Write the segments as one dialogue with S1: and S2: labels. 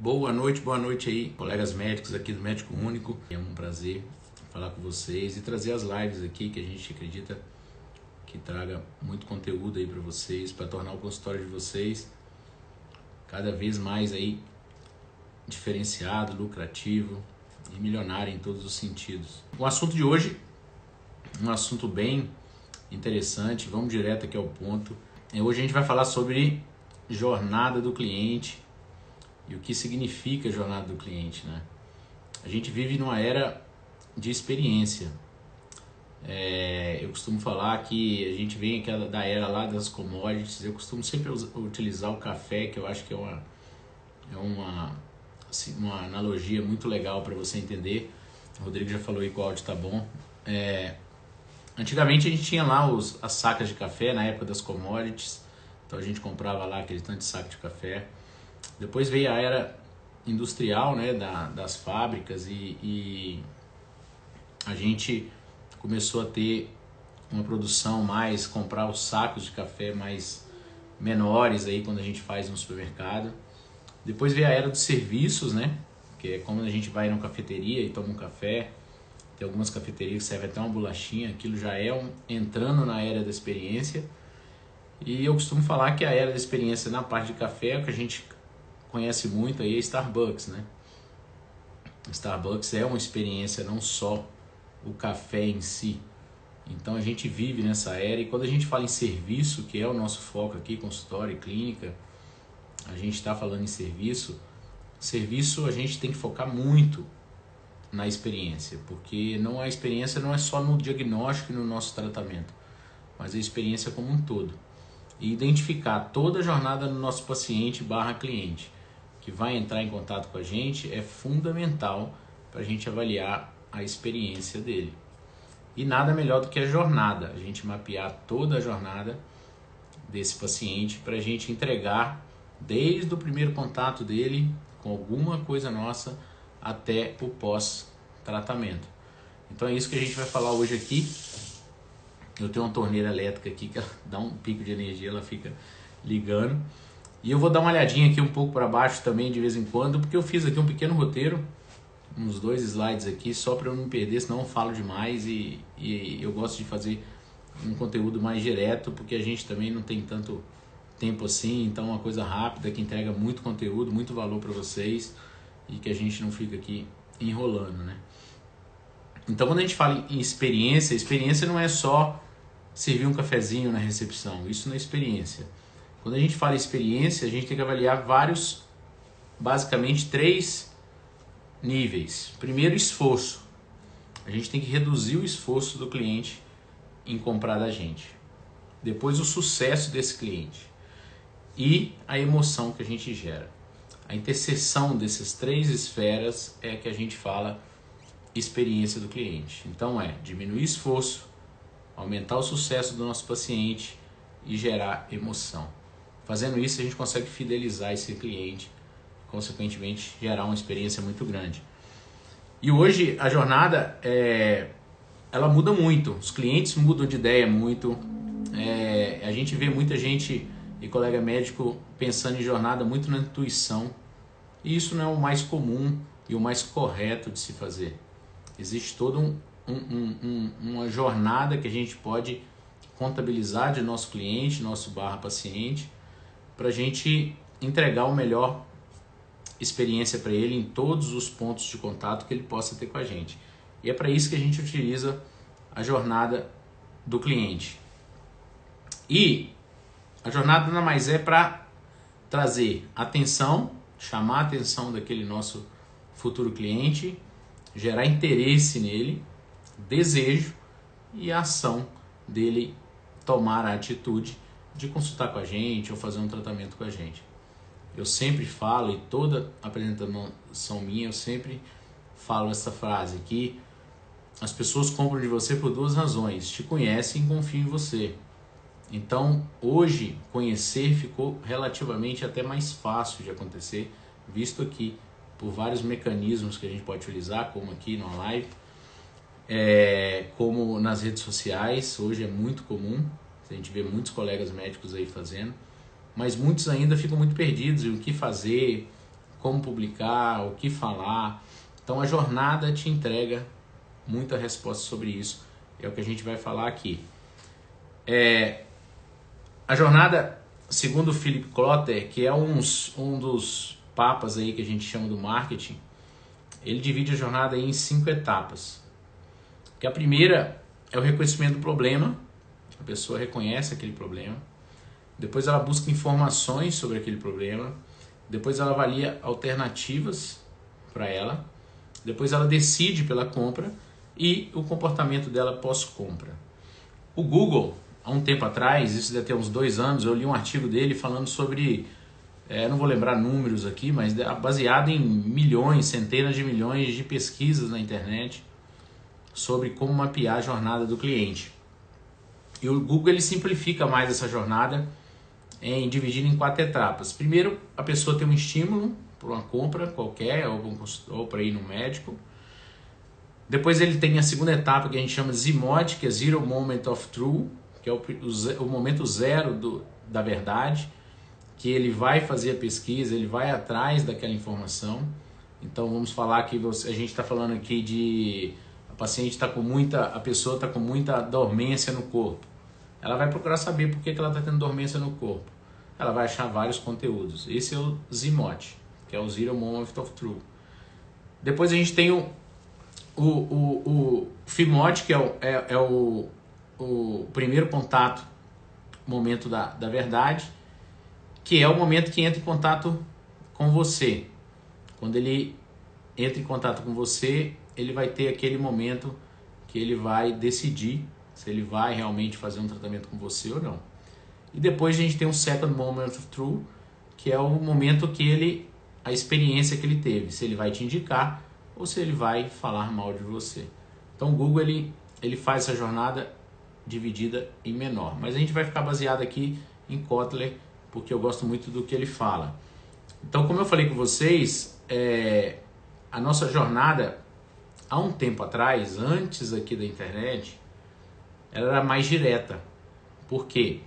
S1: Boa noite aí, colegas médicos aqui do Médico Único. É um prazer falar com vocês e trazer as lives aqui que a gente acredita que traga muito conteúdo aí para vocês, para tornar o consultório de vocês cada vez mais aí diferenciado, lucrativo e milionário em todos os sentidos. O assunto de hoje é um assunto bem interessante, vamos direto aqui ao ponto. Hoje a gente vai falar sobre jornada do cliente e o que significa a jornada do cliente, né? A gente vive numa era de experiência. Eu costumo falar que a gente vem da era lá das commodities. Eu costumo sempre utilizar o café, que eu acho que é uma analogia muito legal para você entender. O Rodrigo já falou aí que o áudio tá bom. Antigamente a gente tinha lá as sacas de café na época das commodities. Então a gente comprava lá aquele tanto de saco de café. Depois veio a era industrial, né, das fábricas e a gente começou a ter uma produção mais, comprar os sacos de café mais menores aí quando a gente faz no supermercado. Depois veio a era dos serviços, né, que é quando a gente vai numa cafeteria e toma um café. Tem algumas cafeterias que servem até uma bolachinha, aquilo já é entrando na era da experiência. E eu costumo falar que a era da experiência na parte de café é o que a gente conhece muito aí, é Starbucks, né? Starbucks é uma experiência, não só o café em si. Então a gente vive nessa era e quando a gente fala em serviço, que é o nosso foco aqui, consultório e clínica, a gente está falando em serviço a gente tem que focar muito na experiência, porque a experiência não é só no diagnóstico e no nosso tratamento, mas a experiência como um todo. E identificar toda a jornada do nosso paciente / cliente que vai entrar em contato com a gente é fundamental para a gente avaliar a experiência dele. E nada melhor do que a jornada, a gente mapear toda a jornada desse paciente para a gente entregar desde o primeiro contato dele com alguma coisa nossa até o pós-tratamento. Então é isso que a gente vai falar hoje aqui. Eu tenho uma torneira elétrica aqui que ela dá um pico de energia, ela fica ligando. E eu vou dar uma olhadinha aqui um pouco para baixo também de vez em quando, porque eu fiz aqui um pequeno roteiro, uns 2 slides aqui, só para eu não me perder, senão eu falo demais e eu gosto de fazer um conteúdo mais direto, porque a gente também não tem tanto tempo assim, então uma coisa rápida que entrega muito conteúdo, muito valor para vocês e que a gente não fica aqui enrolando, né? Então quando a gente fala em experiência não é só servir um cafezinho na recepção, isso não é experiência. Quando a gente fala em experiência, a gente tem que avaliar basicamente 3 níveis. Primeiro, esforço. A gente tem que reduzir o esforço do cliente em comprar da gente. Depois, o sucesso desse cliente. E a emoção que a gente gera. A interseção dessas 3 esferas é que a gente fala experiência do cliente. Então diminuir esforço, aumentar o sucesso do nosso paciente e gerar emoção. Fazendo isso, a gente consegue fidelizar esse cliente, consequentemente gerar uma experiência muito grande. E hoje a jornada ela muda muito, os clientes mudam de ideia muito. A gente vê muita gente e colega médico pensando em jornada muito na intuição, e isso não é o mais comum e o mais correto de se fazer. Existe toda uma jornada que a gente pode contabilizar de nosso cliente, nosso / paciente, para a gente entregar a melhor experiência para ele em todos os pontos de contato que ele possa ter com a gente. E é para isso que a gente utiliza a jornada do cliente. E a jornada nada mais é para trazer atenção, chamar a atenção daquele nosso futuro cliente, gerar interesse nele, desejo e a ação dele tomar a atitude de consultar com a gente ou fazer um tratamento com a gente. Eu sempre falo, e toda apresentação minha, eu sempre falo essa frase, que as pessoas compram de você por 2 razões: te conhecem e confiam em você. Então, hoje, conhecer ficou relativamente até mais fácil de acontecer, visto aqui por vários mecanismos que a gente pode utilizar, como aqui na live, como nas redes sociais. Hoje é muito comum, a gente vê muitos colegas médicos aí fazendo, mas muitos ainda ficam muito perdidos em o que fazer, como publicar, o que falar. Então a jornada te entrega muita resposta sobre isso. É o que a gente vai falar aqui. A jornada, segundo o Philip Kotler, que é um dos papas aí que a gente chama do marketing, ele divide a jornada aí em 5 etapas. Que a primeira é o reconhecimento do problema. A pessoa reconhece aquele problema. Depois ela busca informações sobre aquele problema. Depois ela avalia alternativas para ela. Depois ela decide pela compra e o comportamento dela pós-compra. O Google, há um tempo atrás, isso deve ter uns 2 anos, eu li um artigo dele falando sobre, não vou lembrar números aqui, mas baseado em milhões, centenas de milhões de pesquisas na internet sobre como mapear a jornada do cliente. E o Google ele simplifica mais essa jornada em dividir em 4 etapas. Primeiro, a pessoa tem um estímulo por uma compra qualquer ou para ir no médico. Depois ele tem a segunda etapa que a gente chama de ZMOT, que é Zero Moment of Truth, que é o momento zero da verdade, que ele vai fazer a pesquisa, ele vai atrás daquela informação. Então vamos falar que a gente está falando aqui de a pessoa está com muita dormência no corpo. Ela vai procurar saber por que ela está tendo dormência no corpo. Ela vai achar vários conteúdos. Esse é o ZMOT, que é o Zero Moment of Truth. Depois a gente tem o FIMOT, que é o primeiro contato, momento da verdade, que é o momento que entra em contato com você. Quando ele entra em contato com você, ele vai ter aquele momento que ele vai decidir se ele vai realmente fazer um tratamento com você ou não. E depois a gente tem o Second Moment of Truth, que é o momento que a experiência que ele teve, se ele vai te indicar ou se ele vai falar mal de você. Então o Google ele faz essa jornada dividida em menor, mas a gente vai ficar baseado aqui em Kotler, porque eu gosto muito do que ele fala. Então, como eu falei com vocês, a nossa jornada, há um tempo atrás, antes aqui da internet, ela era mais direta. Por quê?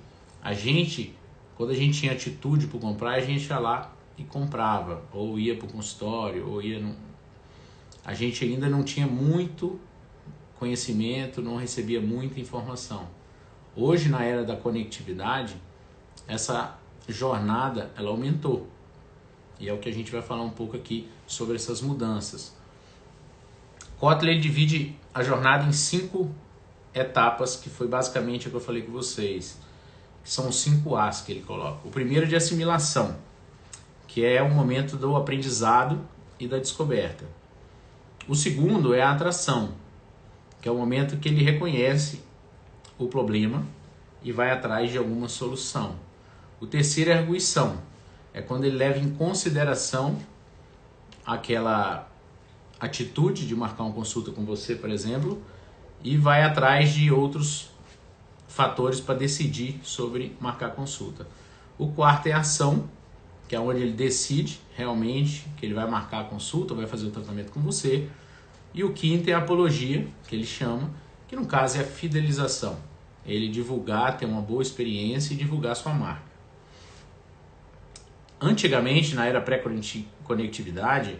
S1: Quando a gente tinha atitude por comprar, a gente ia lá e comprava, ou ia para o consultório, ou ia a gente ainda não tinha muito conhecimento, não recebia muita informação. Hoje, na era da conectividade, essa jornada ela aumentou. E é o que a gente vai falar um pouco aqui sobre essas mudanças. Kotler divide a jornada em 5 etapas, que foi basicamente o que eu falei com vocês, que são os 5 As que ele coloca. O primeiro é de assimilação, que é o momento do aprendizado e da descoberta. O segundo é a atração, que é o momento que ele reconhece o problema e vai atrás de alguma solução. O terceiro é a arguição, é quando ele leva em consideração aquela atitude de marcar uma consulta com você, por exemplo, e vai atrás de outros fatores para decidir sobre marcar consulta. O quarto é a ação, que é onde ele decide realmente que ele vai marcar a consulta, vai fazer o tratamento com você. E o quinto é a apologia, que ele chama, que no caso é a fidelização. Ele divulgar, ter uma boa experiência e divulgar sua marca. Antigamente, na era pré-conectividade,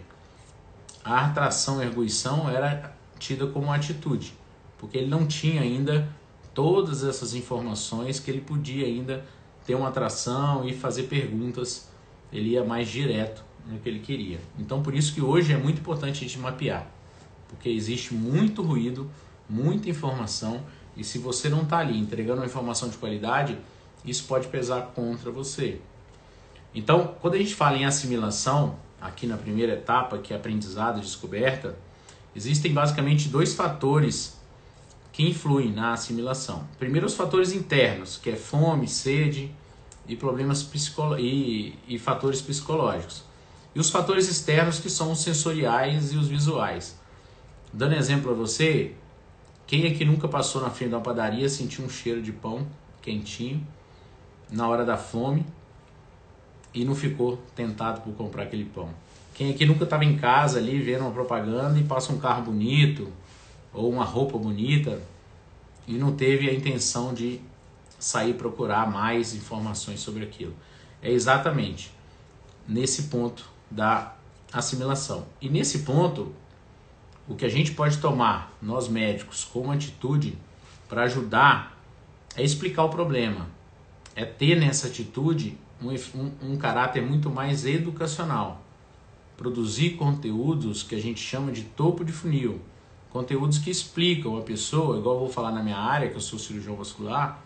S1: a atração e arguição era tida como uma atitude, porque ele não tinha ainda todas essas informações que ele podia ainda ter uma atração e fazer perguntas. Ele ia mais direto no que ele queria. Então, por isso que hoje é muito importante a gente mapear, porque existe muito ruído, muita informação, e se você não está ali entregando uma informação de qualidade, isso pode pesar contra você. Então, quando a gente fala em assimilação, aqui na primeira etapa, que é aprendizado e descoberta, existem basicamente 2 fatores que influem na assimilação. Primeiro, os fatores internos, que é fome, sede e problemas e fatores psicológicos. E os fatores externos, que são os sensoriais e os visuais. Dando exemplo a você, quem é que nunca passou na frente de uma padaria, sentiu um cheiro de pão quentinho na hora da fome e não ficou tentado por comprar aquele pão? Quem aqui nunca estava em casa ali vendo uma propaganda e passa um carro bonito ou uma roupa bonita e não teve a intenção de sair procurar mais informações sobre aquilo? É exatamente nesse ponto da assimilação. E nesse ponto, o que a gente pode tomar, nós médicos, como atitude para ajudar é explicar o problema. É ter nessa atitude um caráter muito mais educacional. Produzir conteúdos que a gente chama de topo de funil. Conteúdos que explicam a pessoa, igual eu vou falar na minha área, que eu sou cirurgião vascular,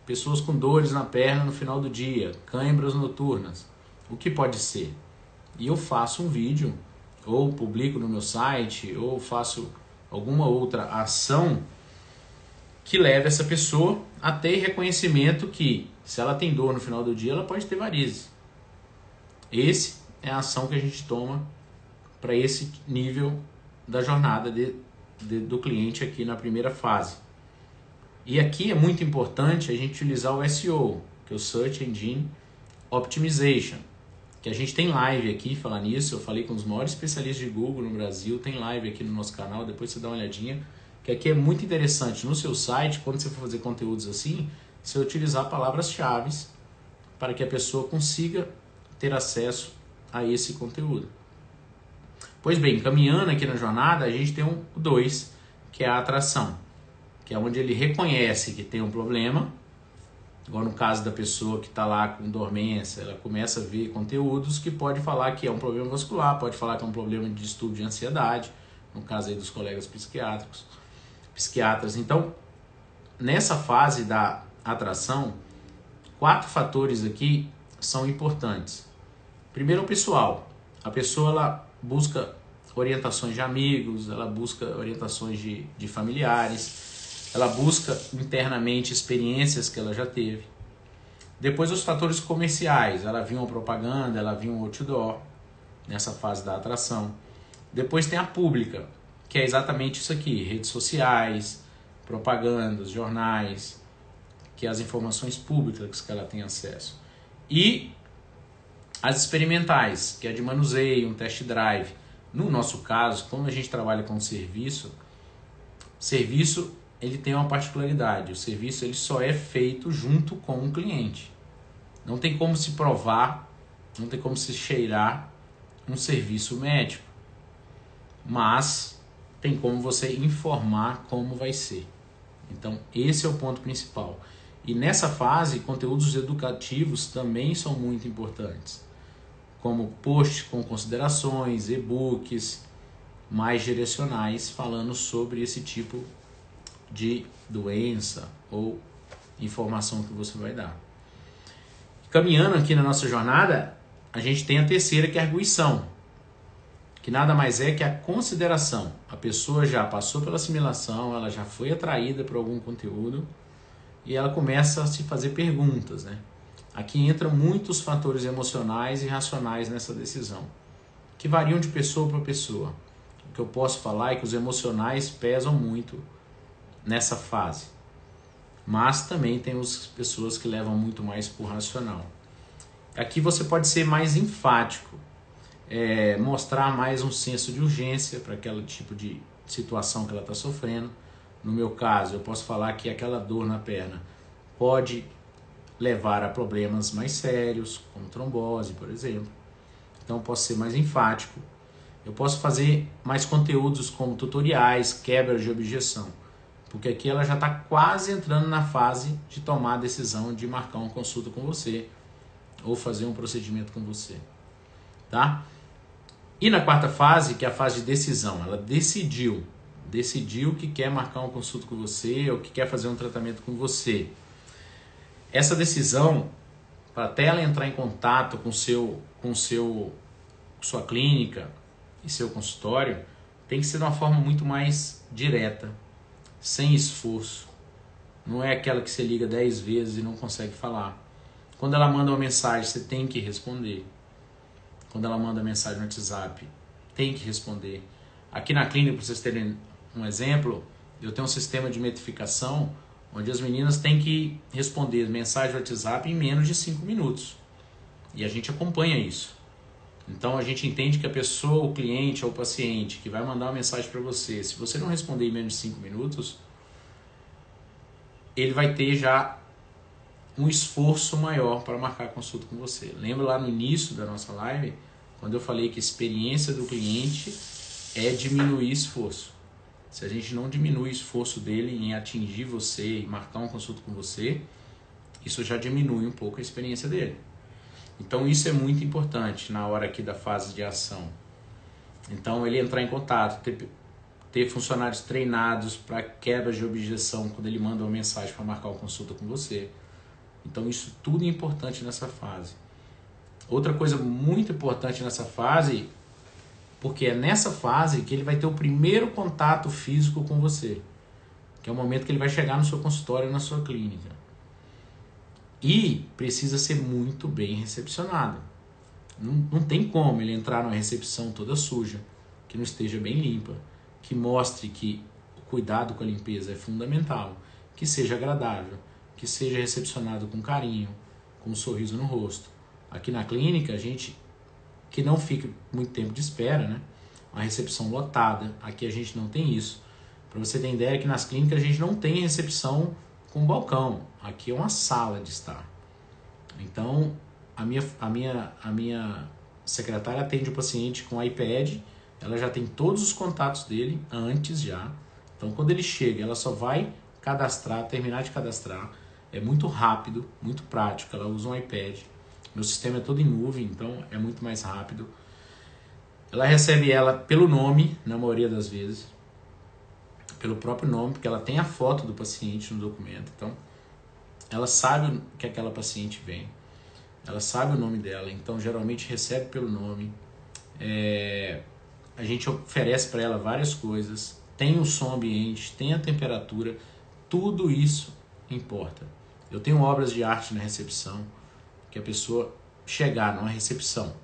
S1: pessoas com dores na perna no final do dia, cãibras noturnas. O que pode ser? E eu faço um vídeo, ou publico no meu site, ou faço alguma outra ação que leve essa pessoa a ter reconhecimento que, se ela tem dor no final do dia, ela pode ter varizes. Esse é a ação que a gente toma para esse nível da jornada do cliente aqui na primeira fase. E aqui é muito importante a gente utilizar o SEO, que é o Search Engine Optimization, que a gente tem live aqui, falar nisso, eu falei com os maiores especialistas de Google no Brasil, tem live aqui no nosso canal, depois você dá uma olhadinha, que aqui é muito interessante. No seu site, quando você for fazer conteúdos assim, você utilizar palavras-chave para que a pessoa consiga ter acesso a esse conteúdo. Pois bem, caminhando aqui na jornada, a gente tem o 2, que é a atração, que é onde ele reconhece que tem um problema, igual no caso da pessoa que está lá com dormência, ela começa a ver conteúdos que pode falar que é um problema vascular, pode falar que é um problema de distúrbio de ansiedade, no caso aí dos colegas psiquiatras. Então, nessa fase da atração, 4 fatores aqui são importantes. Primeiro, o pessoal. A pessoa ela busca orientações de amigos, ela busca orientações de familiares, ela busca internamente experiências que ela já teve. Depois, os fatores comerciais. Ela viu uma propaganda, ela viu um outdoor nessa fase da atração. Depois tem a pública, que é exatamente isso aqui, redes sociais, propagandas, jornais, que é as informações públicas que ela tem acesso. E as experimentais, que é de manuseio, um test drive. No nosso caso, como a gente trabalha com serviço ele tem uma particularidade, o serviço ele só é feito junto com o cliente. Não tem como se provar, não tem como se cheirar um serviço médico, mas tem como você informar como vai ser. Então esse é o ponto principal. E nessa fase, conteúdos educativos também são muito importantes, como posts com considerações, e-books mais direcionais falando sobre esse tipo de doença ou informação que você vai dar. Caminhando aqui na nossa jornada, a gente tem a terceira, que é a arguição, que nada mais é que a consideração. A pessoa já passou pela assimilação, ela já foi atraída por algum conteúdo e ela começa a se fazer perguntas, né? Aqui entram muitos fatores emocionais e racionais nessa decisão, que variam de pessoa para pessoa. O que eu posso falar é que os emocionais pesam muito nessa fase, mas também tem as pessoas que levam muito mais por racional. Aqui você pode ser mais enfático, mostrar mais um senso de urgência para aquele tipo de situação que ela está sofrendo. No meu caso, eu posso falar que aquela dor na perna pode levar a problemas mais sérios, como trombose, por exemplo. Então eu posso ser mais enfático. Eu posso fazer mais conteúdos como tutoriais, quebra de objeção, porque aqui ela já está quase entrando na fase de tomar a decisão de marcar uma consulta com você ou fazer um procedimento com você, tá? E na quarta fase, que é a fase de decisão, ela decidiu que quer marcar uma consulta com você ou que quer fazer um tratamento com você. Essa decisão, para até ela entrar em contato com sua clínica e seu consultório, tem que ser de uma forma muito mais direta, sem esforço. Não é aquela que você liga 10 vezes e não consegue falar. Quando ela manda uma mensagem, você tem que responder. Quando ela manda mensagem no WhatsApp, tem que responder. Aqui na clínica, para vocês terem um exemplo, eu tenho um sistema de metrificação onde as meninas têm que responder mensagem no WhatsApp em menos de 5 minutos. E a gente acompanha isso. Então a gente entende que a pessoa, o cliente ou o paciente que vai mandar uma mensagem para você, se você não responder em menos de 5 minutos, ele vai ter já um esforço maior para marcar a consulta com você. Lembra lá no início da nossa live, quando eu falei que a experiência do cliente é diminuir esforço. Se a gente não diminui o esforço dele em atingir você e marcar uma consulta com você, isso já diminui um pouco a experiência dele. Então isso é muito importante na hora aqui da fase de ação. Então ele entrar em contato, ter funcionários treinados para quebra de objeção quando ele manda uma mensagem para marcar uma consulta com você. Então isso tudo é importante nessa fase. Outra coisa muito importante nessa fase, porque é nessa fase que ele vai ter o primeiro contato físico com você, que é o momento que ele vai chegar no seu consultório, na sua clínica. E precisa ser muito bem recepcionado. Não tem como ele entrar numa recepção toda suja, que não esteja bem limpa, que mostre que o cuidado com a limpeza é fundamental, que seja agradável, que seja recepcionado com carinho, com um sorriso no rosto. Aqui na clínica, a gente que não fique muito tempo de espera, né? Uma recepção lotada, aqui a gente não tem isso. Para você ter ideia que nas clínicas a gente não tem recepção com balcão, aqui é uma sala de estar. Então, a minha secretária atende o paciente com iPad, ela já tem todos os contatos dele antes já. Então, quando ele chega, ela só vai cadastrar, terminar de cadastrar. É muito rápido, muito prático, ela usa um iPad. Meu sistema é todo em nuvem, então é muito mais rápido. Ela recebe ela pelo nome, na maioria das vezes. Pelo próprio nome, porque ela tem a foto do paciente no documento. Então, ela sabe que aquela paciente vem. Ela sabe o nome dela, então geralmente recebe pelo nome. A gente oferece para ela várias coisas. Tem o som ambiente, tem a temperatura. Tudo isso importa. Eu tenho obras de arte na recepção, que a pessoa chegar numa recepção,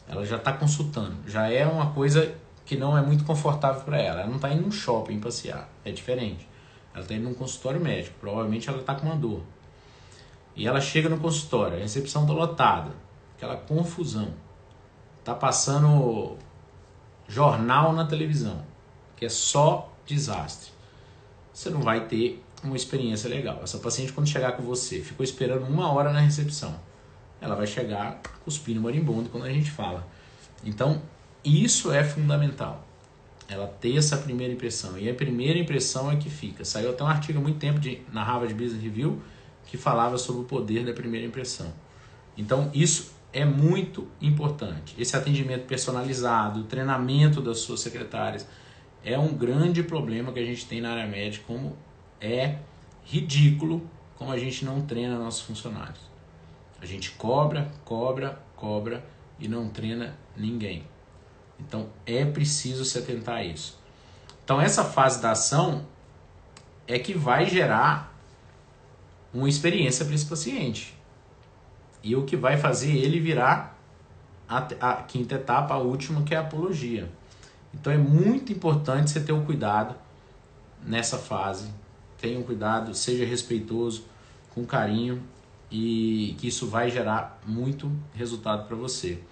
S1: ela já está consultando. Já é uma coisa que não é muito confortável para ela. Ela não está indo num shopping passear, é diferente. Ela está indo num consultório médico, provavelmente ela está com uma dor. E ela chega no consultório, a recepção está lotada, aquela confusão. Está passando jornal na televisão, que é só desastre. Você não vai ter uma experiência legal. Essa paciente, quando chegar com você, ficou esperando 1 hora na recepção, ela vai chegar cuspindo marimbondo quando a gente fala. Então, isso é fundamental. Ela ter essa primeira impressão. E a primeira impressão é que fica. Saiu até um artigo há muito tempo na Harvard Business Review que falava sobre o poder da primeira impressão. Então, isso é muito importante. Esse atendimento personalizado, o treinamento das suas secretárias, é um grande problema que a gente tem na área médica, como é ridículo como a gente não treina nossos funcionários. A gente cobra e não treina ninguém. Então é preciso se atentar a isso. Então essa fase da ação é que vai gerar uma experiência para esse paciente. E o que vai fazer ele virar a quinta etapa, a última, que é a apologia. Então é muito importante você ter o cuidado nessa fase. Tenha um cuidado, seja respeitoso, com carinho, e que isso vai gerar muito resultado para você.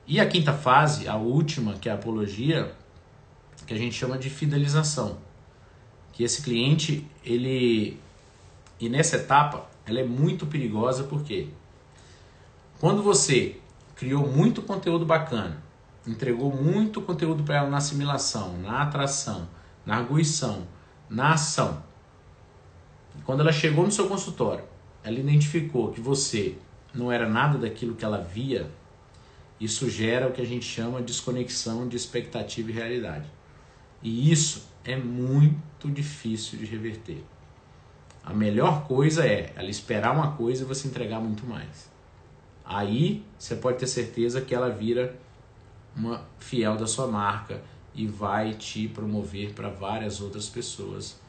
S1: E a quinta fase, a última, que é a apologia, que a gente chama de fidelização. Que esse cliente, e nessa etapa, ela é muito perigosa, porque quando você criou muito conteúdo bacana, entregou muito conteúdo para ela na assimilação, na atração, na arguição, na ação, e quando ela chegou no seu consultório, ela identificou que você não era nada daquilo que ela via, isso gera o que a gente chama de desconexão de expectativa e realidade. E isso é muito difícil de reverter. A melhor coisa é ela esperar uma coisa e você entregar muito mais. Aí você pode ter certeza que ela vira uma fiel da sua marca e vai te promover para várias outras pessoas,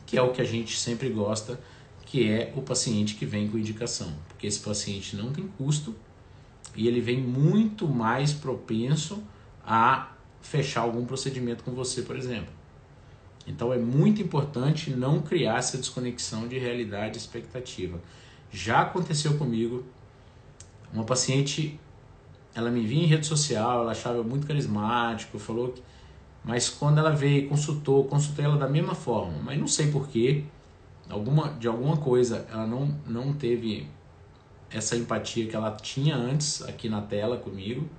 S1: que é o que a gente sempre gosta, que é o paciente que vem com indicação. Porque esse paciente não tem custo e ele vem muito mais propenso a fechar algum procedimento com você, por exemplo. Então é muito importante não criar essa desconexão de realidade e expectativa. Já aconteceu comigo, uma paciente, ela me via em rede social, ela achava eu muito carismático, falou que, mas quando ela veio e consultei ela da mesma forma, mas não sei porquê, de alguma coisa ela não teve essa empatia que ela tinha antes aqui na tela comigo,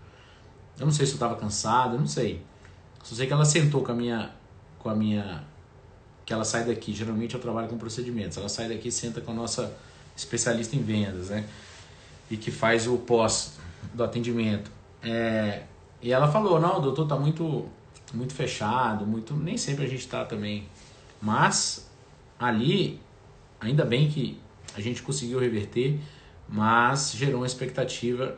S1: Eu não sei se eu estava cansado, eu não sei. Só sei que ela sentou com a minha, que ela sai daqui, geralmente eu trabalho com procedimentos, ela sai daqui e senta com a nossa especialista em vendas, né? E que faz o pós do atendimento. E ela falou, não, o doutor tá muito fechado, nem sempre a gente tá também. Mas ali, ainda bem que a gente conseguiu reverter, mas gerou uma expectativa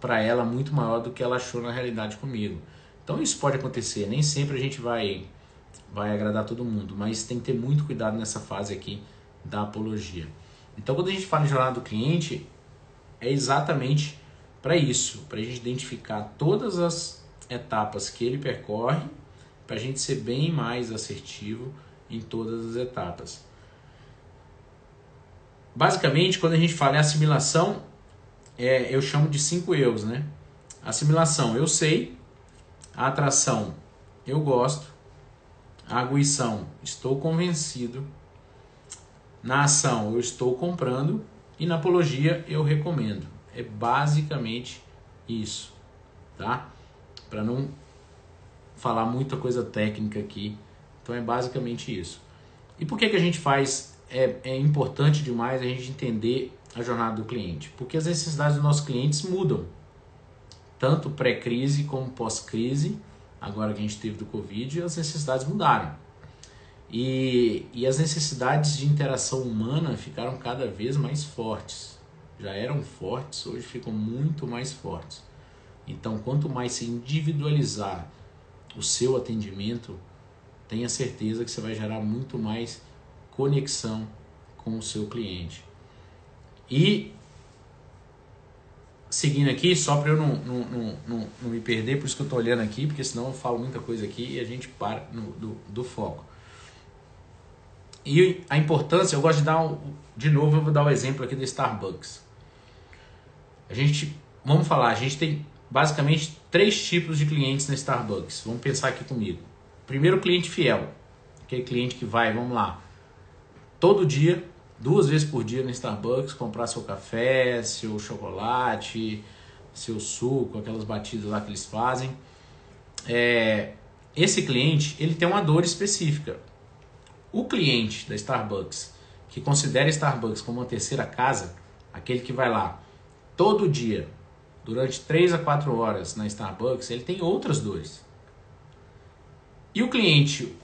S1: para ela muito maior do que ela achou na realidade comigo. Então isso pode acontecer, nem sempre a gente vai agradar todo mundo, mas tem que ter muito cuidado nessa fase aqui da apologia. Então quando a gente fala em jornada do cliente, é exatamente para isso, para a gente identificar todas as etapas que ele percorre, para a gente ser bem mais assertivo em todas as etapas. Basicamente, quando a gente fala em assimilação, eu chamo de 5 eus, né? Assimilação, eu sei. A atração, eu gosto. A arguição, estou convencido. Na ação, eu estou comprando. E na apologia, eu recomendo. É basicamente isso, tá? Para não falar muita coisa técnica aqui. Então é basicamente isso. E por que a gente faz? É importante demais a gente entender a jornada do cliente. Porque as necessidades dos nossos clientes mudam. Tanto pré-crise como pós-crise. Agora que a gente teve do Covid, as necessidades mudaram. E as necessidades de interação humana ficaram cada vez mais fortes. Já eram fortes, hoje ficam muito mais fortes. Então, quanto mais se individualizar o seu atendimento, tenha certeza que você vai gerar muito mais conexão com o seu cliente. E, seguindo aqui, só para eu não me perder, por isso que eu estou olhando aqui, porque senão eu falo muita coisa aqui e a gente para do foco. E a importância, eu gosto de dar de novo, eu vou dar o exemplo aqui do Starbucks. Vamos falar, a gente tem basicamente 3 tipos de clientes na Starbucks. Vamos pensar aqui comigo. Primeiro, o cliente fiel. Aquele cliente que vai, vamos lá, todo dia, 2 vezes por dia no Starbucks, comprar seu café, seu chocolate, seu suco, aquelas batidas lá que eles fazem. Esse cliente, ele tem uma dor específica. O cliente da Starbucks, que considera Starbucks como uma terceira casa, aquele que vai lá todo dia, durante 3 a 4 horas na Starbucks, ele tem outras dores. E o cliente,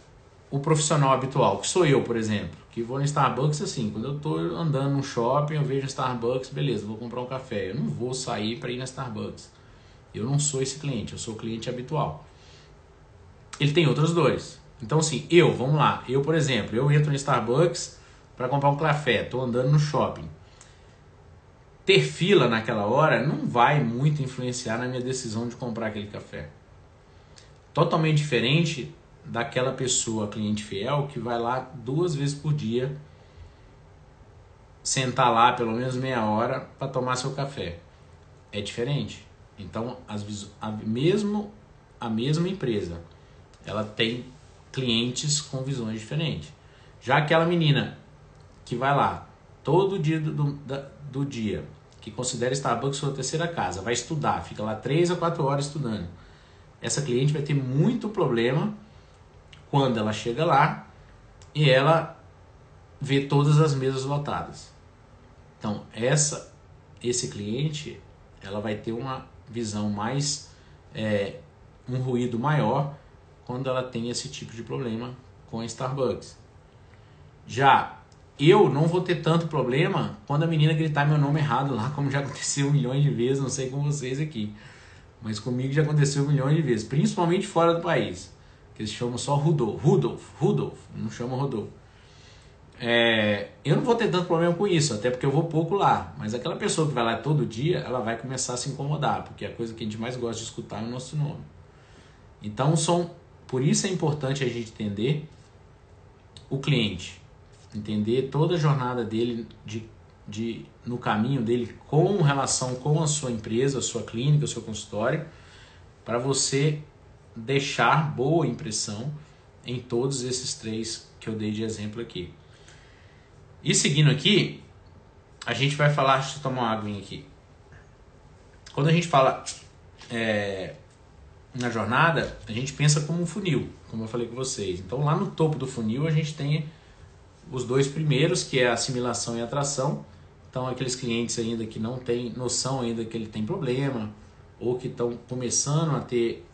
S1: o profissional habitual, que sou eu, por exemplo, que vou no Starbucks assim, quando eu estou andando no shopping, eu vejo Starbucks, beleza, vou comprar um café. Eu não vou sair para ir na Starbucks. Eu não sou esse cliente, eu sou o cliente habitual. Ele tem outras dores. Então assim, vamos lá, por exemplo, eu entro no Starbucks para comprar um café, estou andando no shopping. Ter fila naquela hora não vai muito influenciar na minha decisão de comprar aquele café. Totalmente diferente daquela pessoa, cliente fiel, que vai lá 2 vezes por dia, sentar lá pelo menos meia hora para tomar seu café. É diferente. Então, a mesma empresa, ela tem clientes com visões diferentes. Já aquela menina que vai lá todo dia do dia, que considera Starbucks sua terceira casa, vai estudar, fica lá 3 a 4 horas estudando. Essa cliente vai ter muito problema quando ela chega lá e ela vê todas as mesas lotadas. Então, esse cliente, ela vai ter uma visão mais, um ruído maior quando ela tem esse tipo de problema com a Starbucks. Já eu não vou ter tanto problema quando a menina gritar meu nome errado lá, como já aconteceu milhões de vezes, não sei com vocês aqui. Mas comigo já aconteceu milhões de vezes, principalmente fora do país. Que eles chamam só Rudolf, não chamam Rodolfo. Eu não vou ter tanto problema com isso, até porque eu vou pouco lá. Mas aquela pessoa que vai lá todo dia, ela vai começar a se incomodar, porque a coisa que a gente mais gosta de escutar é o nosso nome. Então, por isso é importante a gente entender o cliente, entender toda a jornada dele no caminho dele com relação com a sua empresa, a sua clínica, o seu consultório, para você deixar boa impressão em todos esses 3 que eu dei de exemplo aqui. E seguindo aqui, a gente vai falar, deixa eu tomar uma aguinha aqui. Quando a gente fala na jornada, a gente pensa como um funil, como eu falei com vocês. Então lá no topo do funil a gente tem os dois primeiros, que é a assimilação e a atração. Então aqueles clientes ainda que não têm noção ainda que ele tem problema, ou que estão começando a ter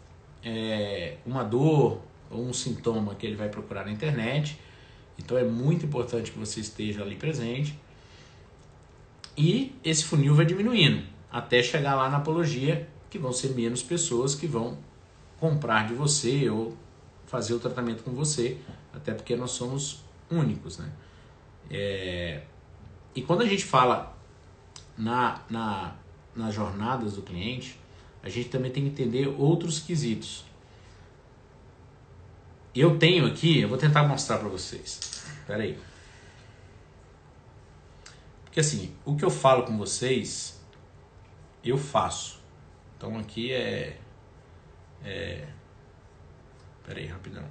S1: uma dor ou um sintoma que ele vai procurar na internet. Então é muito importante que você esteja ali presente. E esse funil vai diminuindo até chegar lá na apologia, que vão ser menos pessoas que vão comprar de você ou fazer o tratamento com você, até porque nós somos únicos, né? E quando a gente fala nas jornadas do cliente, a gente também tem que entender outros quesitos. Eu tenho aqui, eu vou tentar mostrar para vocês. Espera aí. Porque assim, o que eu falo com vocês, eu faço. Então aqui Espera aí, rapidão.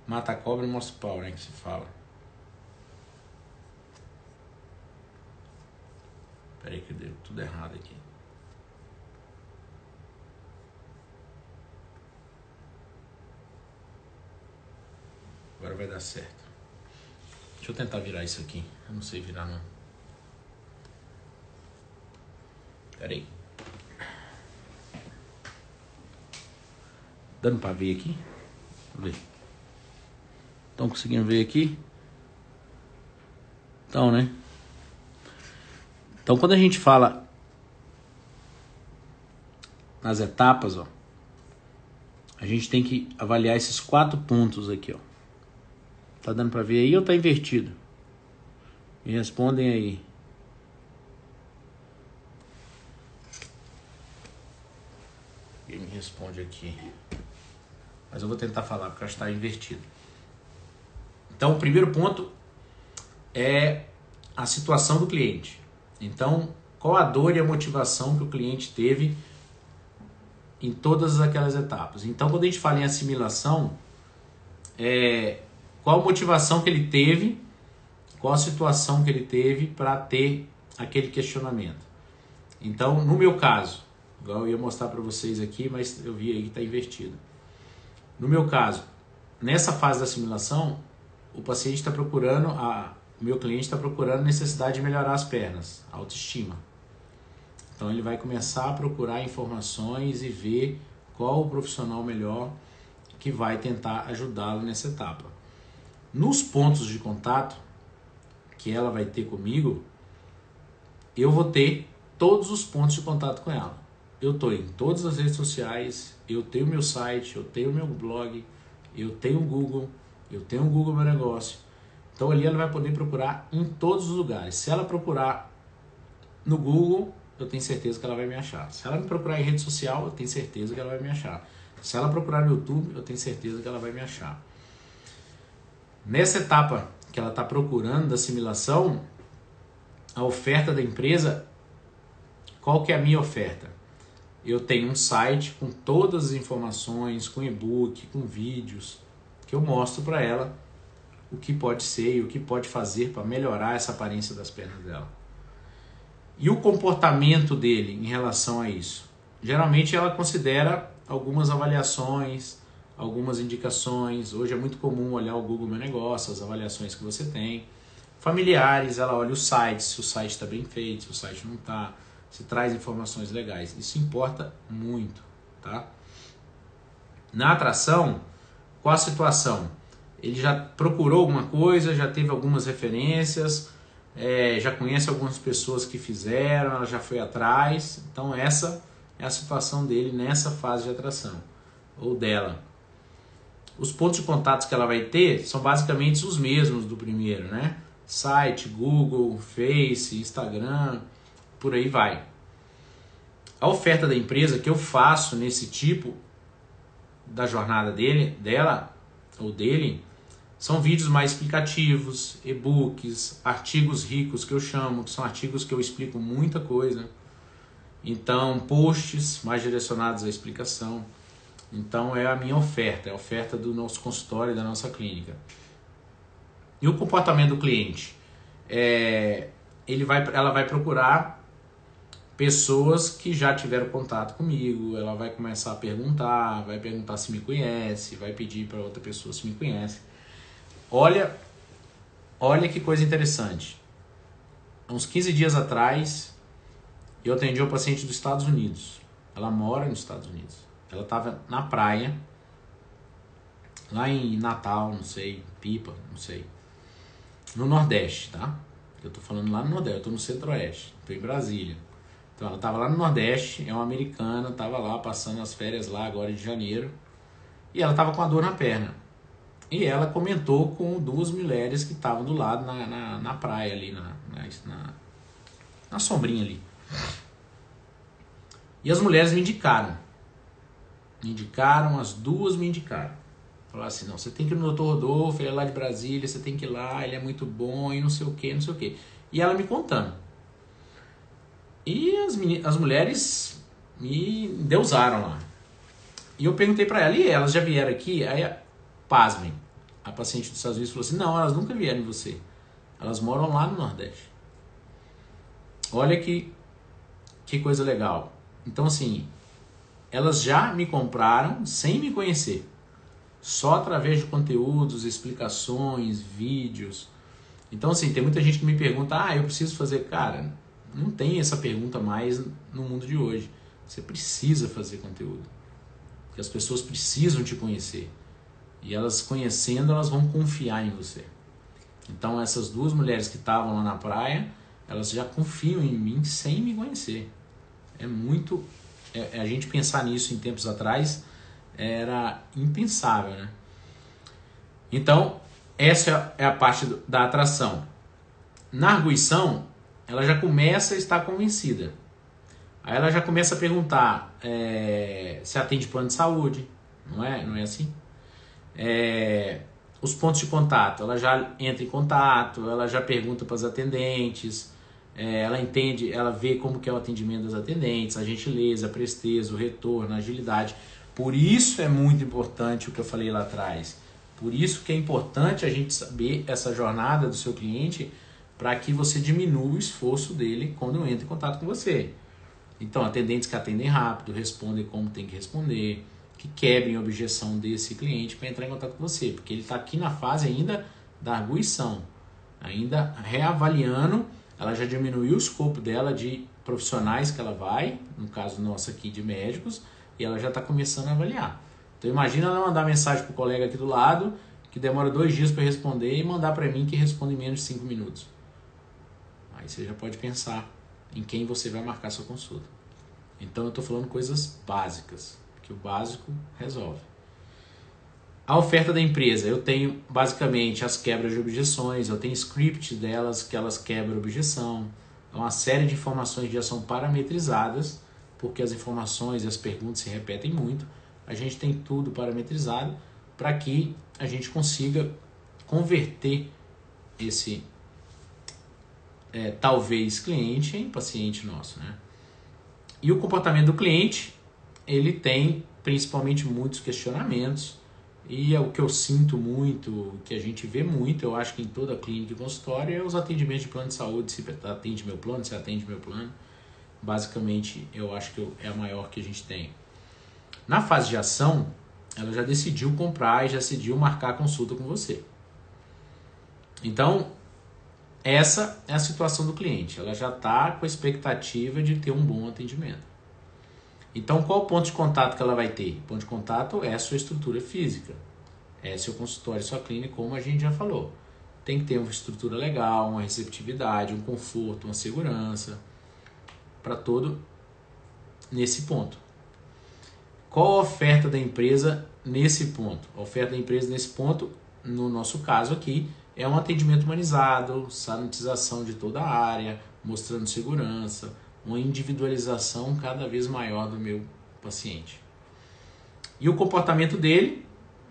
S1: Mata a cobra e mostra o pau, né, que se fala. Espera aí que deu tudo errado aqui. Agora vai dar certo. Deixa eu tentar virar isso aqui. Eu não sei virar não. Espera aí. Dando pra ver aqui? Vamos ver. Estão conseguindo ver aqui? Então, né? Então, quando a gente fala nas etapas, ó, a gente tem que avaliar esses 4 pontos aqui, ó. Tá dando pra ver aí ou tá invertido? Me respondem aí. Quem me responde aqui? Mas eu vou tentar falar porque eu acho que tá invertido. Então, o primeiro ponto é a situação do cliente. Então, qual a dor e a motivação que o cliente teve em todas aquelas etapas? Então, quando a gente fala em assimilação, qual a motivação que ele teve, qual a situação que ele teve para ter aquele questionamento. Então, no meu caso, igual eu ia mostrar para vocês aqui, mas eu vi aí que está invertido. No meu caso, nessa fase da assimilação, o paciente está procurando, o meu cliente está procurando necessidade de melhorar as pernas, autoestima. Então ele vai começar a procurar informações e ver qual o profissional melhor que vai tentar ajudá-lo nessa etapa. Nos pontos de contato que ela vai ter comigo, eu vou ter todos os pontos de contato com ela. Eu estou em todas as redes sociais, eu tenho meu site, eu tenho meu blog, eu tenho o Google, eu tenho o Google Meu Negócio. Então ali ela vai poder procurar em todos os lugares. Se ela procurar no Google, eu tenho certeza que ela vai me achar. Se ela me procurar em rede social, eu tenho certeza que ela vai me achar. Se ela procurar no YouTube, eu tenho certeza que ela vai me achar. Nessa etapa que ela está procurando da assimilação, a oferta da empresa, qual que é a minha oferta? Eu tenho um site com todas as informações, com e-book, com vídeos, que eu mostro para ela o que pode ser e o que pode fazer para melhorar essa aparência das pernas dela. E o comportamento dele em relação a isso? Geralmente ela considera algumas avaliações, algumas indicações. Hoje é muito comum olhar o Google Meu Negócio, as avaliações que você tem. Familiares, ela olha o site, se o site está bem feito, se o site não está, se traz informações legais. Isso importa muito, tá? Na atração, qual a situação? Ele já procurou alguma coisa, já teve algumas referências, já conhece algumas pessoas que fizeram, ela já foi atrás. Então essa é a situação dele nessa fase de atração, ou dela. Os pontos de contato que ela vai ter são basicamente os mesmos do primeiro, né? Site, Google, Face, Instagram, por aí vai. A oferta da empresa que eu faço nesse tipo da jornada dela ou dele, são vídeos mais explicativos, e-books, artigos ricos que eu chamo, que são artigos que eu explico muita coisa. Então, posts mais direcionados à explicação. Então, é a minha oferta, é a oferta do nosso consultório e da nossa clínica. E o comportamento do cliente? ela vai procurar pessoas que já tiveram contato comigo, ela vai começar a perguntar, vai perguntar se me conhece, vai pedir para outra pessoa se me conhece. Olha que coisa interessante. Há uns 15 dias atrás, eu atendi uma paciente dos Estados Unidos. Ela mora nos Estados Unidos. Ela estava na praia, lá em Natal, não sei, Pipa, não sei. No Nordeste, tá? Eu tô falando lá no Nordeste, eu tô no Centro-Oeste, tô em Brasília. Então ela estava lá no Nordeste, é uma americana, estava lá passando as férias lá agora de janeiro. E ela estava com a dor na perna. E ela comentou com duas mulheres que estavam do lado na praia ali, na sombrinha ali. E as mulheres me indicaram. As duas me indicaram. Falaram assim, não, você tem que ir no Dr. Rodolfo, ele é lá de Brasília, você tem que ir lá, ele é muito bom e não sei o que, não sei o que. E ela me contando. E as mulheres me endeusaram lá. E eu perguntei pra ela, e elas já vieram aqui? Aí, pasmem, a paciente dos Estados Unidos falou assim, não, elas nunca vieram em você. Elas moram lá no Nordeste. Olha que coisa legal. Então, assim, elas já me compraram sem me conhecer. Só através de conteúdos, explicações, vídeos. Então, assim, tem muita gente que me pergunta, eu preciso fazer... Cara, não tem essa pergunta mais no mundo de hoje. Você precisa fazer conteúdo. Porque as pessoas precisam te conhecer. E elas conhecendo, elas vão confiar em você. Então, essas duas mulheres que estavam lá na praia, elas já confiam em mim sem me conhecer. É muito... a gente pensar nisso em tempos atrás era impensável, né? Então, essa é a parte da atração. Na arguição, ela já começa a estar convencida. Aí ela já começa a perguntar se atende plano de saúde, não é assim? Os pontos de contato, ela já entra em contato, ela já pergunta para as atendentes, ela entende, ela vê como que é o atendimento das atendentes, a gentileza, a presteza, o retorno, a agilidade. Por isso é muito importante o que eu falei lá atrás. Por isso que é importante a gente saber essa jornada do seu cliente para que você diminua o esforço dele quando entra em contato com você. Então, atendentes que atendem rápido, respondem como tem que responder, que quebrem a objeção desse cliente para entrar em contato com você, porque ele está aqui na fase ainda da arguição, ainda reavaliando, ela já diminuiu o escopo dela de profissionais que ela vai, no caso nosso aqui de médicos, e ela já está começando a avaliar. Então imagina ela mandar mensagem para o colega aqui do lado, que demora 2 dias para responder, e mandar para mim que responde em menos de 5 minutos. Aí você já pode pensar em quem você vai marcar sua consulta. Então eu estou falando coisas básicas, que o básico resolve. A oferta da empresa, eu tenho basicamente as quebras de objeções, eu tenho script delas que elas quebram a objeção, é uma série de informações já são parametrizadas, porque as informações e as perguntas se repetem muito, a gente tem tudo parametrizado para que a gente consiga converter esse talvez cliente em paciente nosso, né? E o comportamento do cliente, ele tem principalmente muitos questionamentos, e é o que eu sinto muito, o que a gente vê muito, eu acho que em toda clínica e consultório, é os atendimentos de plano de saúde, se atende meu plano, se atende meu plano. Basicamente, eu acho que é a maior que a gente tem. Na fase de ação, ela já decidiu comprar e já decidiu marcar a consulta com você. Então, essa é a situação do cliente. Ela já está com a expectativa de ter um bom atendimento. Então, qual o ponto de contato que ela vai ter? O ponto de contato é a sua estrutura física. É seu consultório, sua clínica, como a gente já falou. Tem que ter uma estrutura legal, uma receptividade, um conforto, uma segurança, para todo nesse ponto. Qual a oferta da empresa nesse ponto? A oferta da empresa nesse ponto, no nosso caso aqui, é um atendimento humanizado, sanitização de toda a área, mostrando segurança, uma individualização cada vez maior do meu paciente. E o comportamento dele,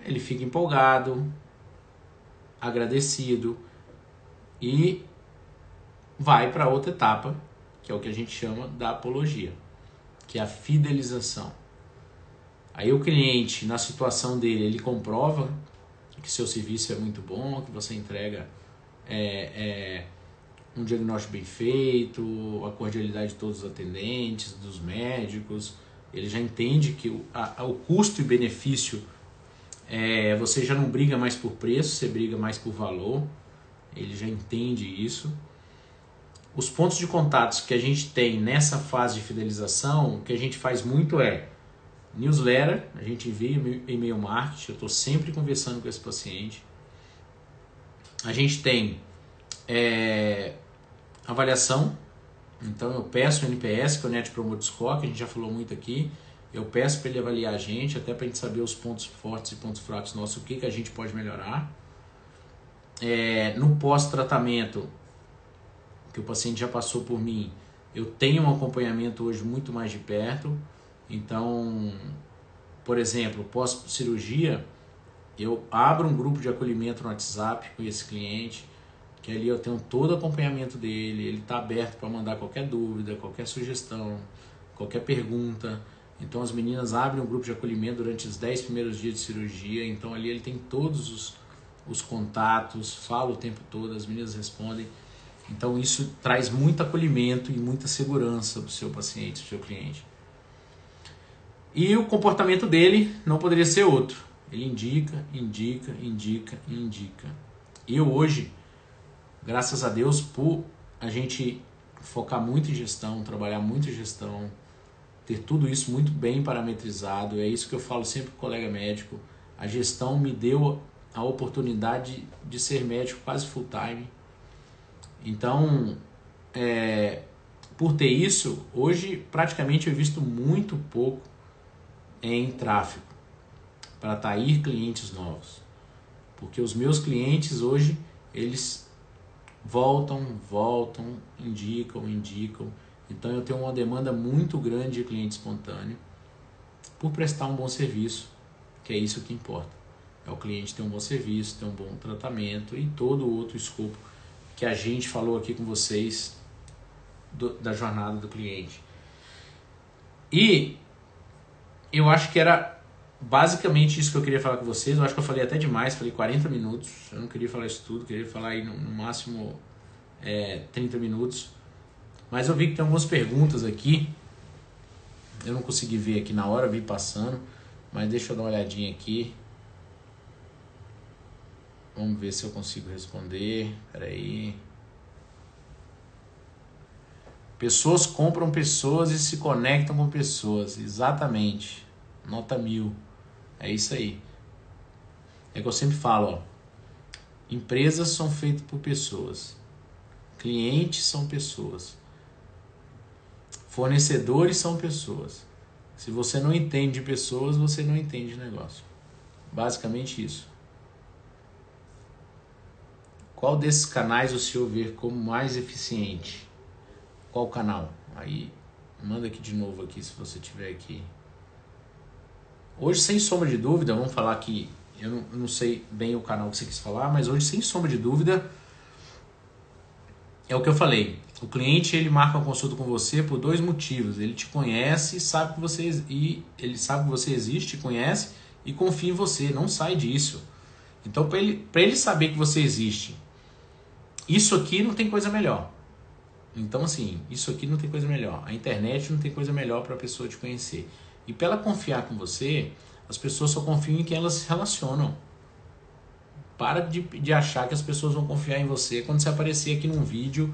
S1: ele fica empolgado, agradecido e vai para outra etapa, que é o que a gente chama da apologia, que é a fidelização. Aí o cliente, na situação dele, ele comprova que seu serviço é muito bom, que você entrega um diagnóstico bem feito, a cordialidade de todos os atendentes, dos médicos. Ele já entende que o custo e benefício, você já não briga mais por preço, você briga mais por valor. Ele já entende isso. Os pontos de contatos que a gente tem nessa fase de fidelização, o que a gente faz muito é newsletter, a gente envia e-mail marketing, eu estou sempre conversando com esse paciente. A gente tem avaliação, então eu peço o NPS, que é o Net Promoter Score, que a gente já falou muito aqui, eu peço para ele avaliar a gente, até para a gente saber os pontos fortes e pontos fracos nossos, o que a gente pode melhorar. No pós-tratamento, que o paciente já passou por mim, eu tenho um acompanhamento hoje muito mais de perto. Então, por exemplo, pós-cirurgia, eu abro um grupo de acolhimento no WhatsApp com esse cliente, que ali eu tenho todo o acompanhamento dele, ele está aberto para mandar qualquer dúvida, qualquer sugestão, qualquer pergunta. Então as meninas abrem um grupo de acolhimento durante os 10 primeiros dias de cirurgia, então ali ele tem todos os contatos, fala o tempo todo, as meninas respondem. Então isso traz muito acolhimento e muita segurança para o seu paciente, para o seu cliente. E o comportamento dele não poderia ser outro. Ele indica, indica, indica e indica. Eu hoje, graças a Deus, por a gente focar muito em gestão, trabalhar muito em gestão, ter tudo isso muito bem parametrizado, é isso que eu falo sempre com o colega médico, a gestão me deu a oportunidade de ser médico quase full time. Então, por ter isso, hoje praticamente eu visto muito pouco em tráfego para atrair clientes novos, porque os meus clientes hoje, eles voltam, indicam, então eu tenho uma demanda muito grande de cliente espontâneo por prestar um bom serviço, que é isso que importa, é o cliente ter um bom serviço, ter um bom tratamento e todo o outro escopo que a gente falou aqui com vocês da jornada do cliente. E eu acho que era basicamente isso que eu queria falar com vocês. Eu acho que eu falei até demais, falei 40 minutos. Eu não queria falar isso tudo, queria falar aí no máximo 30 minutos. Mas eu vi que tem algumas perguntas aqui. Eu não consegui ver aqui na hora, vi passando. Mas deixa eu dar uma olhadinha aqui. Vamos ver se eu consigo responder. Espera aí. Pessoas compram pessoas e se conectam com pessoas. Exatamente. Nota 1000. É isso aí. É que eu sempre falo, ó. Empresas são feitas por pessoas. Clientes são pessoas. Fornecedores são pessoas. Se você não entende pessoas, você não entende negócio. Basicamente isso. Qual desses canais o senhor vê como mais eficiente? Qual canal? Aí, manda aqui de novo aqui, se você tiver aqui. Hoje, sem sombra de dúvida, vamos falar que eu não sei bem o canal que você quis falar, mas hoje, sem sombra de dúvida, é o que eu falei. O cliente, ele marca uma consulta com você por 2 motivos. Ele te conhece, sabe que você, e ele sabe que você existe, te conhece e confia em você, não sai disso. Então, para ele saber que você existe, isso aqui não tem coisa melhor. Então, assim, isso aqui não tem coisa melhor. A internet não tem coisa melhor para a pessoa te conhecer. E para ela confiar com você, as pessoas só confiam em quem elas se relacionam. Para de achar que as pessoas vão confiar em você quando você aparecer aqui num vídeo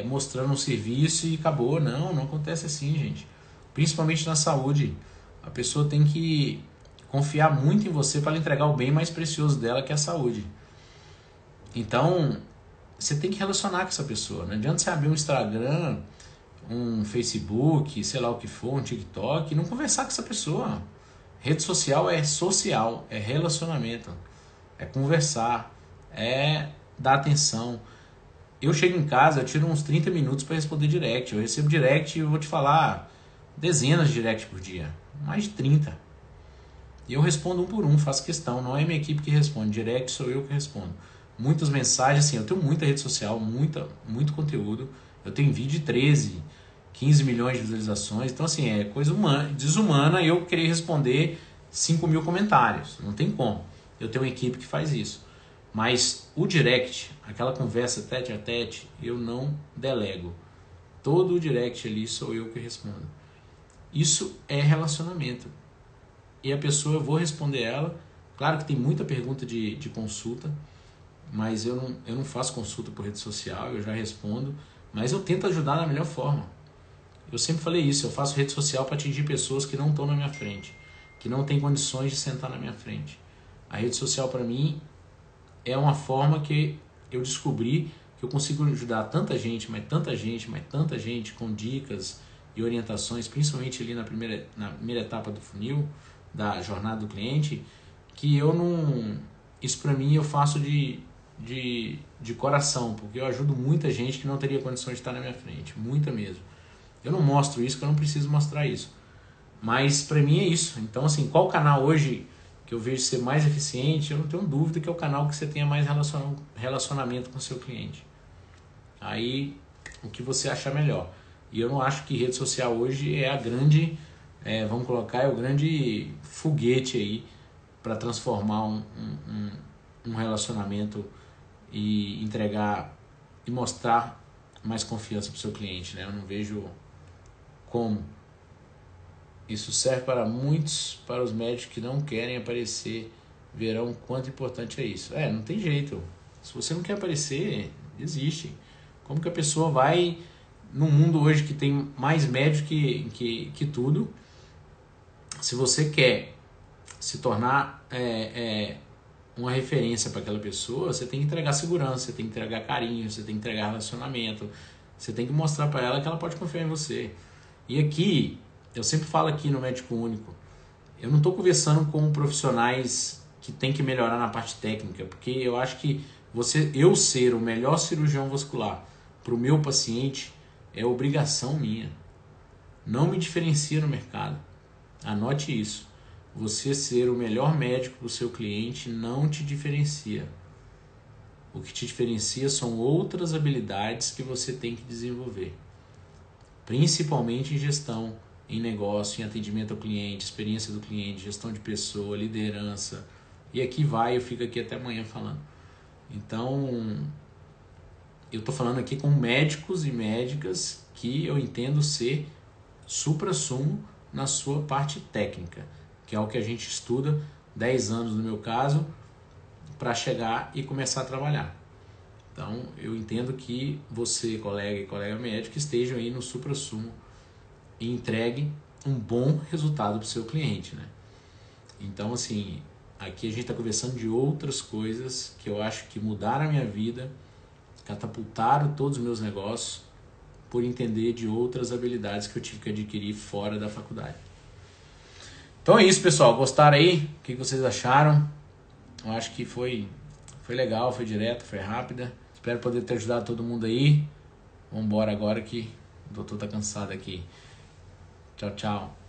S1: mostrando um serviço e acabou. Não acontece assim, gente. Principalmente na saúde. A pessoa tem que confiar muito em você para ela entregar o bem mais precioso dela, que é a saúde. Então, você tem que relacionar com essa pessoa. Não adianta você abrir um Instagram, um Facebook, sei lá o que for, um TikTok, e não conversar com essa pessoa. Rede social, é relacionamento, é conversar, é dar atenção. Eu chego em casa, eu tiro uns 30 minutos para responder direct. Eu recebo direct e eu vou te falar dezenas de direct por dia, mais de 30. E eu respondo um por um, faço questão. Não é minha equipe que responde, direct sou eu que respondo. Muitas mensagens, assim, eu tenho muita rede social, muito conteúdo. Eu tenho vídeo de 13, 15 milhões de visualizações. Então, assim, é coisa desumana eu querer responder 5 mil comentários. Não tem como. Eu tenho uma equipe que faz isso. Mas o direct, aquela conversa tete a tete, eu não delego. Todo o direct ali sou eu que respondo. Isso é relacionamento. E a pessoa, eu vou responder ela. Claro que tem muita pergunta de consulta, mas eu não faço consulta por rede social, eu já respondo. Mas eu tento ajudar da melhor forma. Eu sempre falei isso, eu faço rede social para atingir pessoas que não estão na minha frente, que não têm condições de sentar na minha frente. A rede social para mim é uma forma que eu descobri que eu consigo ajudar tanta gente, mas tanta gente com dicas e orientações, principalmente ali na primeira etapa do funil, da jornada do cliente, que eu não... Isso para mim eu faço de coração, porque eu ajudo muita gente que não teria condições de estar na minha frente, muita mesmo. Eu não mostro isso, porque eu não preciso mostrar isso. Mas para mim é isso. Então, assim, qual canal hoje que eu vejo ser mais eficiente? Eu não tenho dúvida que é o canal que você tenha mais relacionamento com o seu cliente. Aí, o que você achar melhor. E eu não acho que rede social hoje é a grande, vamos colocar, é o grande foguete aí para transformar um relacionamento e entregar e mostrar mais confiança para o seu cliente, né? Eu não vejo como. Isso serve para muitos, para os médicos que não querem aparecer, verão quanto importante é isso. Não tem jeito. Se você não quer aparecer, desiste. Como que a pessoa vai, num mundo hoje que tem mais médico que tudo, se você quer se tornar uma referência para aquela pessoa, você tem que entregar segurança, você tem que entregar carinho, você tem que entregar relacionamento, você tem que mostrar para ela que ela pode confiar em você. E aqui, eu sempre falo aqui no Médico Único, eu não estou conversando com profissionais que tem que melhorar na parte técnica, porque eu acho que eu ser o melhor cirurgião vascular para o meu paciente é obrigação minha. Não me diferencia no mercado. Anote isso. Você ser o melhor médico para o seu cliente não te diferencia. O que te diferencia são outras habilidades que você tem que desenvolver. Principalmente em gestão, em negócio, em atendimento ao cliente, experiência do cliente, gestão de pessoa, liderança. E aqui eu fico aqui até amanhã falando. Então, eu estou falando aqui com médicos e médicas que eu entendo ser supra-sumo na sua parte técnica, que é o que a gente estuda 10 anos no meu caso, para chegar e começar a trabalhar. Então, eu entendo que você, colega e colega médico, estejam aí no supra-sumo e entregue um bom resultado para o seu cliente, né? Então, assim, aqui a gente está conversando de outras coisas que eu acho que mudaram a minha vida, catapultaram todos os meus negócios por entender de outras habilidades que eu tive que adquirir fora da faculdade. Então é isso, pessoal. Gostaram aí? O que vocês acharam? Eu acho que foi legal, foi direto, foi rápida. Espero poder ter ajudado todo mundo aí. Vamos embora agora que o doutor tá cansado aqui. Tchau, tchau.